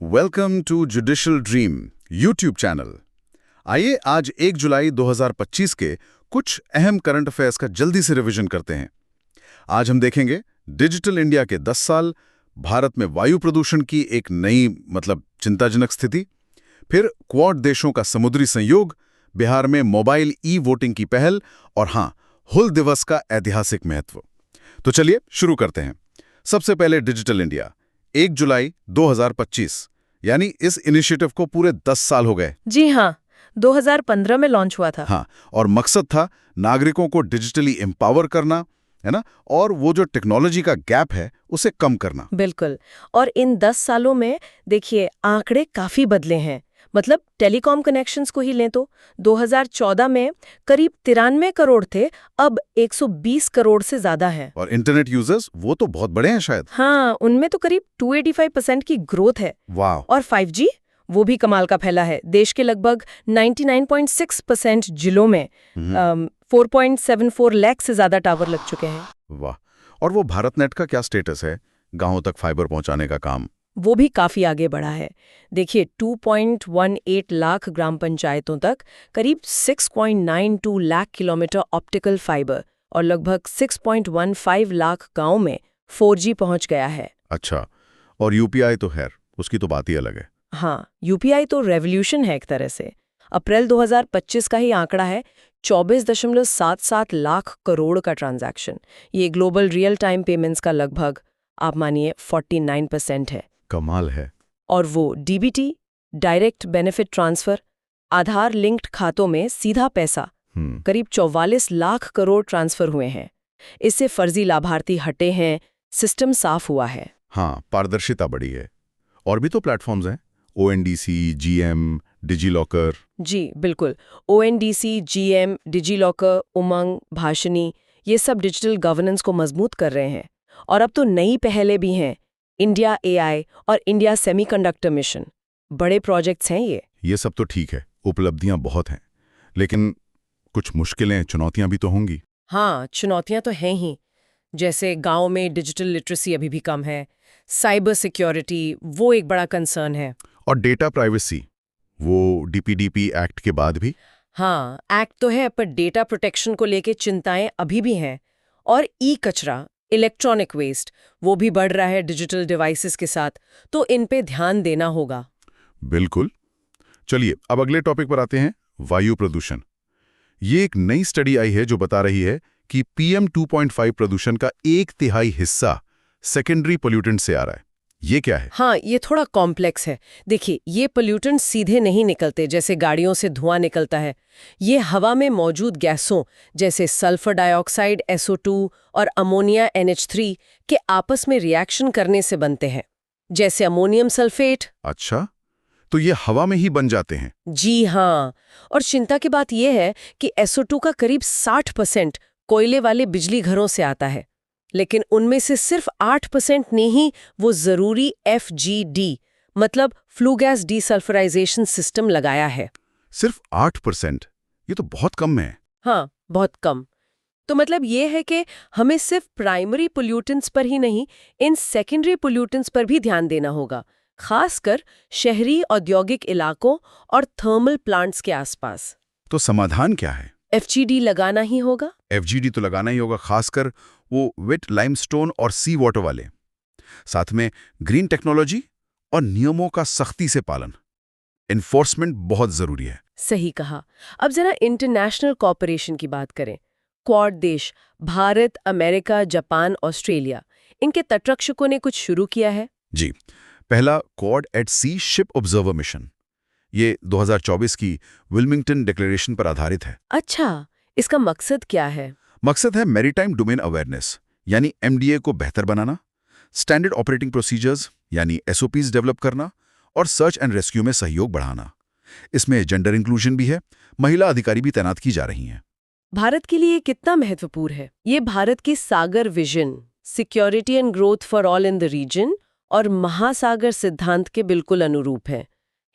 Welcome to judicial dream YouTube channel. आइए आज 1 जुलाई 2025 के कुछ अहम करंट अफेयर्स का जल्दी से रिवीजन करते हैं। आज हम देखेंगे डिजिटल इंडिया के 10 साल, भारत में वायु प्रदूषण की एक नई चिंताजनक स्थिति, फिर क्वाड देशों का समुद्री संयोग, बिहार में मोबाइल ई वोटिंग की पहल और हाँ, हुल दिवस का ऐतिहासिक महत्व। तो चलिए शुरू करते हैं। सबसे पहले डिजिटल इंडिया 1 जुलाई 2025, यानी इस इनिशिएटिव को पूरे 10 साल हो गए। जी हाँ, 2015 में लॉन्च हुआ था। हाँ, और मकसद था नागरिकों को डिजिटली एम्पावर करना, है ना, और वो जो टेक्नोलॉजी का गैप है उसे कम करना। बिल्कुल। और इन 10 सालों में देखिए आंकड़े काफी बदले हैं। टेलीकॉम कनेक्शंस को ही लें तो 2014 में करीब 93 करोड़ थे, अब 120 करोड़ से ज्यादा है। और इंटरनेट यूजर्स वो तो बहुत बड़े हैं शायद। हाँ, उनमें तो करीब 285% की ग्रोथ है। वाह। और 5G वो भी कमाल का फैला है। देश के लगभग 99.6% जिलों में 4.74 लाख से ज्यादा टावर लग चुके हैं। वाह। और वो भारत नेट का क्या स्टेटस है, गांवों तक फाइबर पहुंचाने का काम? वो भी काफी आगे बढ़ा है। देखिए 2.18 लाख ग्राम पंचायतों तक करीब 6.92 लाख किलोमीटर ऑप्टिकल फाइबर और लगभग 6.15 लाख गांव में 4G पहुंच गया है। अच्छा, और यूपीआई तो खैर उसकी तो बात ही अलग है। हाँ, यूपीआई तो रेवोल्यूशन है एक तरह से। अप्रैल 2025 का ही आंकड़ा है 24.77 लाख करोड़ का ट्रांजैक्शन। ये ग्लोबल रियल टाइम पेमेंट्स का लगभग आप मानिए 49% है। कमाल है। और वो डीबीटी, डायरेक्ट बेनिफिट ट्रांसफर, आधार लिंक्ड खातों में सीधा पैसा करीब 44 लाख करोड़ ट्रांसफर हुए हैं। इससे फर्जी लाभार्थी हटे हैं, सिस्टम साफ हुआ है। हाँ, पारदर्शिता बढ़ी है। और भी तो प्लेटफॉर्म्स हैं, ओएनडीसी, जीएम, डिजीलॉकर। जी बिल्कुल, ओएनडीसी, जीएम, डिजीलॉकर, उमंग, भाषिनी, ये सब डिजिटल गवर्नेंस को मजबूत कर रहे हैं। और अब तो नई पहलें भी हैं, इंडिया एआई और इंडिया सेमीकंडक्टर मिशन। बड़े प्रोजेक्ट्स हैं ये। ये सब तो ठीक है, उपलब्धियां बहुत हैं, लेकिन कुछ मुश्किलें, चुनौतियां भी तो होंगी। हाँ, चुनौतियां तो हैं ही। जैसे गांव में डिजिटल लिटरेसी अभी भी कम है, साइबर सिक्योरिटी वो एक बड़ा कंसर्न है। और डेटा प्राइवेसी, वो डीपीडीपी एक्ट के बाद भी। हाँ, एक्ट तो है पर डेटा प्रोटेक्शन को लेके चिंताएं अभी भी हैं। और ई कचरा, इलेक्ट्रॉनिक वेस्ट, वो भी बढ़ रहा है डिजिटल डिवाइसेस के साथ, तो इन पे ध्यान देना होगा। बिल्कुल। चलिए अब अगले टॉपिक पर आते हैं, वायु प्रदूषण। ये एक नई स्टडी आई है जो बता रही है कि PM 2.5 प्रदूषण का 1/3 हिस्सा सेकेंडरी पोल्यूटेंट से आ रहा है। ये क्या है? हाँ, ये थोड़ा कॉम्प्लेक्स है। देखिए, ये पोल्यूटेंट सीधे नहीं निकलते जैसे गाड़ियों से धुआं निकलता है। ये हवा में मौजूद गैसों जैसे सल्फर डाइऑक्साइड SO2 और अमोनिया NH3 के आपस में रिएक्शन करने से बनते हैं, जैसे अमोनियम सल्फेट। अच्छा, तो ये हवा में ही बन जाते हैं? जी हाँ, और चिंता की बात यह है कि SO2 का करीब 60% कोयले वाले बिजली घरों से आता है, लेकिन उनमें से सिर्फ 8% ने ही वो जरूरी FGD मतलब फ्लू गैस डीसल्फराइजेशन सिस्टम लगाया है। सिर्फ 8%? ये तो बहुत कम है। हाँ, बहुत कम। तो मतलब ये है कि हमें सिर्फ प्राइमरी पोल्यूटेंट्स पर ही नहीं, इन सेकेंडरी पोल्यूटेंट्स पर भी ध्यान देना होगा, खासकर शहरी औद्योगिक इलाकों और थर्मल प्लांट्स के आसपास। तो समाधान क्या है? FGD लगाना ही होगा। FGD तो लगाना ही होगा, खासकर वो वेट लाइमस्टोन और सी वाटर वाले। साथ में ग्रीन टेक्नोलॉजी और नियमों का सख्ती से पालन, एनफोर्समेंट बहुत जरूरी है। सही कहा। अब जरा इंटरनेशनल कॉपरेशन की बात करें। क्वाड देश भारत, अमेरिका, जापान, ऑस्ट्रेलिया, इनके तटरक्षकों ने कुछ शुरू किया है। जी, पहला क्वाड एट सी शिप ऑब्जर्वर मिशन, ये 2024 की विल्मिंगटन डिक्लेरेशन पर आधारित है। अच्छा, इसका मकसद क्या है? मकसद है मैरीटाइम डोमेन अवेयरनेस यानी MDA को बेहतर बनाना, स्टैंडर्ड ऑपरेटिंग प्रोसीजर्स यानी SOPs डेवलप करना और सर्च एंड रेस्क्यू में सहयोग बढ़ाना। इसमें जेंडर इंक्लूजन भी है, महिला अधिकारी भी तैनात की जा रही हैं। भारत के लिए कितना महत्वपूर्ण है? ये भारत की SAGAR vision, security and growth for all in the region और महासागर सिद्धांत के बिल्कुल अनुरूप है।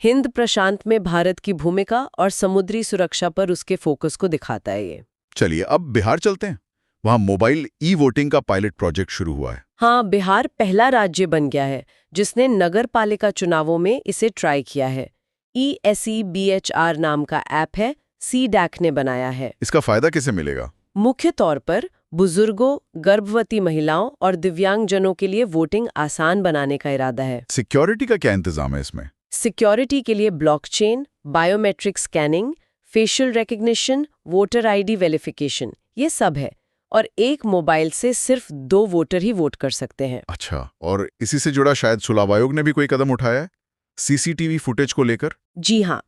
हिंद प्रशांत में भारत की भूमिका और समुद्री सुरक्षा पर उसके फोकस को दिखाता है ये। चलिए अब बिहार चलते हैं। वहां मोबाइल ई वोटिंग का पायलट प्रोजेक्ट शुरू हुआ है। हाँ, बिहार पहला राज्य बन गया है जिसने नगर पालिका चुनावों में इसे ट्राई किया है। ESEBHR नाम का ऐप है, CDAC ने बनाया है। इसका फायदा किसे मिलेगा? मुख्य तौर पर बुजुर्गों, गर्भवती महिलाओं और दिव्यांगजनों के लिए वोटिंग आसान बनाने का इरादा है। सिक्योरिटी का क्या इंतजाम है इसमें? सिक्योरिटी के लिए blockchain, biometric scanning, facial recognition, voter ID verification, ये सब है। और एक मोबाइल से सिर्फ 2 वोटर ही वोट कर सकते हैं। अच्छा, और इसी से जुड़ा शायद चुनाव आयोग ने भी कोई कदम उठाया है CCTV फुटेज को लेकर? जी हाँ,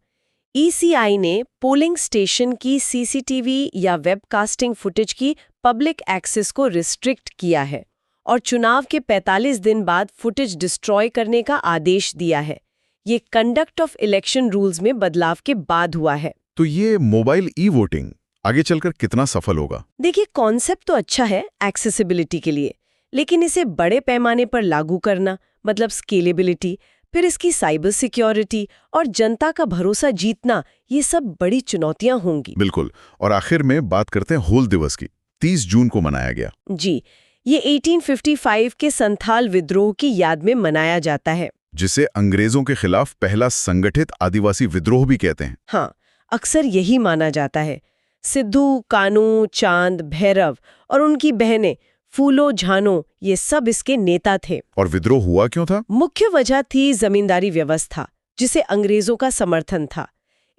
ECI ने पोलिंग स्टेशन की CCTV या वेबकास्टिंग फुटेज की पब्लिक एक्सेस को रिस्ट्रिक्ट किया है और चुनाव के 45 दिन बाद फुटेज डिस्ट्रॉय करने का आदेश दिया है। ये कंडक्ट ऑफ इलेक्शन रूल्स में बदलाव के बाद हुआ है। तो ये मोबाइल ई वोटिंग आगे चलकर कितना सफल होगा? देखिए, कॉन्सेप्ट तो अच्छा है एक्सेसिबिलिटी के लिए, लेकिन इसे बड़े पैमाने पर लागू करना, मतलब स्केलेबिलिटी, फिर इसकी साइबर सिक्योरिटी और जनता का भरोसा जीतना, ये सब बड़ी चुनौतियां होंगी। बिल्कुल। और आखिर में बात करते हैं हूल दिवस की। 30 जून को मनाया गया। जी, ये 1855 के संथाल विद्रोह की याद में मनाया जाता है, जिसे अंग्रेजों के खिलाफ पहला संगठित आदिवासी विद्रोह भी कहते हैं। हाँ, अक्सर यही माना जाता है। सिद्धू, कानू, चांद, भैरव और उनकी बहनें फूलो, झानो, ये सब इसके नेता थे। और विद्रोह हुआ क्यों था? मुख्य वजह थी जमींदारी व्यवस्था, जिसे अंग्रेजों का समर्थन था।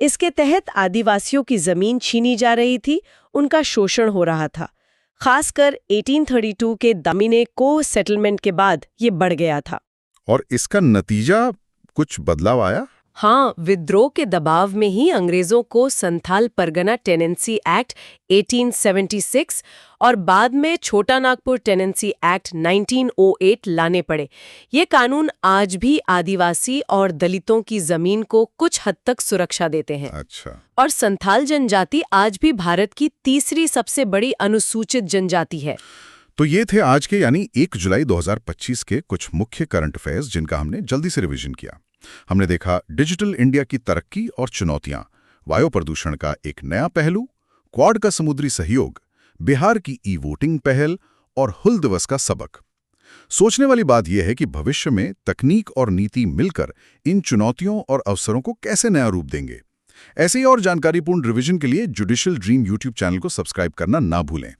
इसके तहत आदिवासियों की जमीन छीनी जा रही थी, उनका शोषण हो रहा था। खासकर 1832 के दामिने को सेटलमेंट के बाद ये बढ़ गया था। और इसका नतीजा कुछ बदलाव आया? हाँ, विद्रोह के दबाव में ही अंग्रेजों को संथाल परगना टेनेंसी एक्ट 1876 और बाद में छोटा नागपुर टेनेंसी एक्ट 1908 लाने पड़े। ये कानून आज भी आदिवासी और दलितों की जमीन को कुछ हद तक सुरक्षा देते हैं। अच्छा। और संथाल जनजाति आज भी भारत की तीसरी सबसे बड़ी अनुसूचित जनजाति है। तो ये थे आज के यानी 1 जुलाई 2025 के कुछ मुख्य करंट अफेयर्स जिनका हमने जल्दी से रिवीजन किया। हमने देखा डिजिटल इंडिया की तरक्की और चुनौतियां, वायु प्रदूषण का एक नया पहलू, क्वाड का समुद्री सहयोग, बिहार की ई वोटिंग पहल और हुल दिवस का सबक। सोचने वाली बात यह है कि भविष्य में तकनीक और नीति मिलकर इन चुनौतियों और अवसरों को कैसे नया रूप देंगे। ऐसे ही और जानकारीपूर्ण रिवीजन के लिए जुडिशियल ड्रीम यूट्यूब चैनल को सब्सक्राइब करना ना भूलें।